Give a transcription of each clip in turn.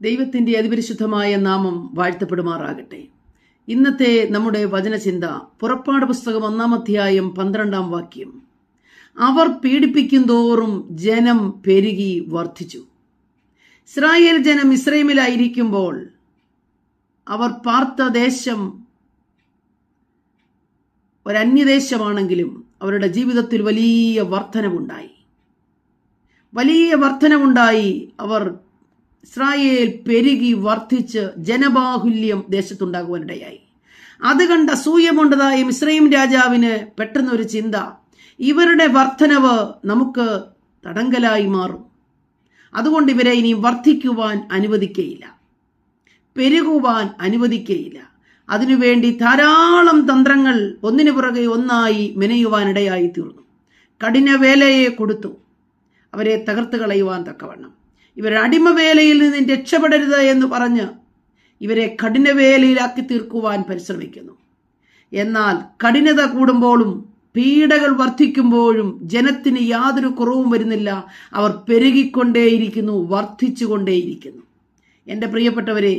ദൈവത്തിൻ്റെ അതിപരിശുദ്ധമായ നാമം വാഴ്ത്തപ്പെടുമാറാകട്ടെ. ഇന്നത്തെ നമ്മുടെ വചനചിന്ത പുറപ്പാട് പുസ്തകം 1-ാം അധ്യായം 12-ാം വാക്യം. അവർ പീഡിപ്പിക്കുന്തോറും ജനം പെരുകി വർദ്ധിച്ചു. ഇസ്രായേൽ ജനം മിസ്രയീമിലായിരിക്കുമ്പോൾ അവർ പാർത്ത ദേശം ഒരന്യദേശമാണെങ്കിലും അവരുടെ ജീവിതത്തിൽ വലിയ വർധനവുണ്ടായി. അവർ ഇസ്രായേൽ പെരുകി വർദ്ധിച്ച് ജനബാഹുല്യം ദേശത്തുണ്ടാകുവാനിടയായി. അത് കണ്ട അസൂയമുണ്ടതായ മിസ്രയീം രാജാവിന് പെട്ടെന്നൊരു ചിന്ത, ഇവരുടെ വർധനവ് നമുക്ക് തടങ്കലായി മാറും. അതുകൊണ്ട് ഇവരെ ഇനി വർദ്ധിക്കുവാൻ അനുവദിക്കയില്ല, പെരുകുവാൻ അനുവദിക്കയില്ല. അതിനുവേണ്ടി ധാരാളം തന്ത്രങ്ങൾ ഒന്നിനു പുറകെ ഒന്നായി മെനയുവാനിടയായി തീർന്നു. കഠിന വേലയെ കൊടുത്തു അവരെ തകർത്ത് കളയുവാൻ തക്കവണ്ണം. ഇവർ അടിമവേലയിൽ നിന്ന് രക്ഷപ്പെടരുത് എന്ന് പറഞ്ഞ് ഇവരെ കഠിനവേലയിലാക്കി തീർക്കുവാൻ പരിശ്രമിക്കുന്നു. എന്നാൽ കഠിനത കൂടുമ്പോഴും പീഡകൾ വർദ്ധിക്കുമ്പോഴും ജനത്തിന് യാതൊരു കുറവും വരുന്നില്ല. അവർ പെരുകിക്കൊണ്ടേയിരിക്കുന്നു, വർദ്ധിച്ചുകൊണ്ടേയിരിക്കുന്നു. എൻ്റെ പ്രിയപ്പെട്ടവരെ,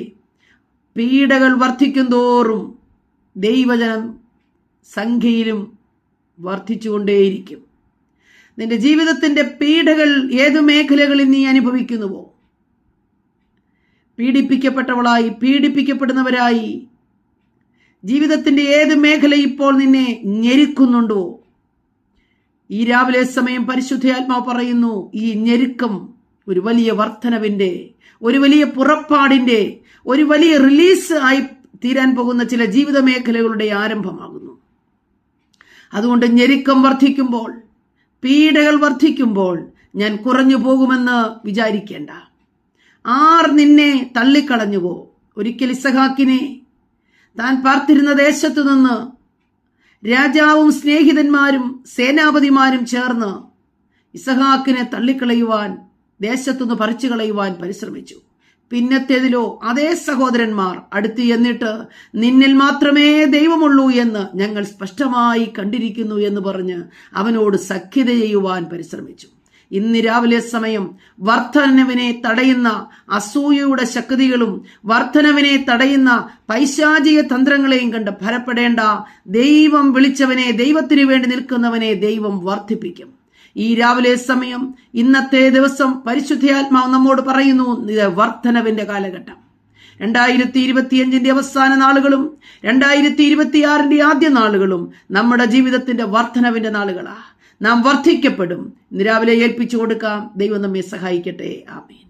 പീഡകൾ വർദ്ധിക്കുന്തോറും ദൈവജനം സംഖ്യയിലും വർദ്ധിച്ചുകൊണ്ടേയിരിക്കും. നിന്റെ ജീവിതത്തിന്റെ പീഡകൾ ഏതു മേഖലകളിൽ നീ അനുഭവിക്കുന്നുവോ, പീഡിപ്പിക്കപ്പെട്ടവളായി, പീഡിപ്പിക്കപ്പെടുന്നവരായി ജീവിതത്തിന്റെ ഏത് മേഖല ഇപ്പോൾ നിന്നെ ഞെരുക്കുന്നുണ്ടോ, ഈ രാവിലെ സമയം പരിശുദ്ധാത്മാവ് പറയുന്നു, ഈ ഞെരുക്കം ഒരു വലിയ വർധനവിന്റെ, ഒരു വലിയ പുറപ്പാടിന്റെ, ഒരു വലിയ റിലീസ് ആയി തീരാൻ പോകുന്ന ചില ജീവിത മേഖലകളുടെ ആരംഭമാകുന്നു. അതുകൊണ്ട് ഞെരുക്കം വർദ്ധിക്കുമ്പോൾ, പീഡകൾ വർദ്ധിക്കുമ്പോൾ ഞാൻ കുറഞ്ഞു പോകുമെന്ന് വിചാരിക്കേണ്ട. ആർ നിന്നെ തള്ളിക്കളഞ്ഞുവോ? ഒരിക്കൽ ഇസഹാക്കിനെ താൻ പാർത്തിരുന്ന ദേശത്തു നിന്ന് രാജാവും സ്നേഹിതന്മാരും സേനാപതിമാരും ചേർന്ന് ഇസഹാക്കിനെ തള്ളിക്കളയുവാൻ, ദേശത്തുനിന്ന് പറിച്ചു കളയുവാൻ പരിശ്രമിച്ചു. പിന്നത്തേതിലോ അതേ സഹോദരന്മാർ അടുത്ത് എന്നിട്ട് നിന്നിൽ മാത്രമേ ദൈവമുള്ളൂ എന്ന് ഞങ്ങൾ സ്പഷ്ടമായി കണ്ടിരിക്കുന്നു എന്ന് പറഞ്ഞ് അവനോട് സഖ്യത ചെയ്യുവാൻ പരിശ്രമിച്ചു. ഇന്ന് രാവിലെ സമയം വർധനവിനെ തടയുന്ന അസൂയയുടെ ശക്തികളും വർധനവിനെ തടയുന്ന പൈശാചിക തന്ത്രങ്ങളെയും കണ്ട് ഭയപ്പെടേണ്ട. ദൈവം വിളിച്ചവനെ, ദൈവത്തിനു വേണ്ടി നിൽക്കുന്നവനെ ദൈവം വർദ്ധിപ്പിക്കും. ഈ രാവിലെ സമയം, ഇന്നത്തെ ദിവസം പരിശുദ്ധാത്മാവ് നമ്മോട് പറയുന്നു, ഇത് വർധനവിന്റെ കാലഘട്ടം. 2025 അവസാന നാളുകളും 2026 ആദ്യ നാളുകളും നമ്മുടെ ജീവിതത്തിന്റെ വർധനവിന്റെ നാളുകളാ. നാം വർദ്ധിക്കപ്പെടും. ഇന്ന് രാവിലെ ഏൽപ്പിച്ചു കൊടുക്കാം. ദൈവം നമ്മെ സഹായിക്കട്ടെ. ആമേൻ.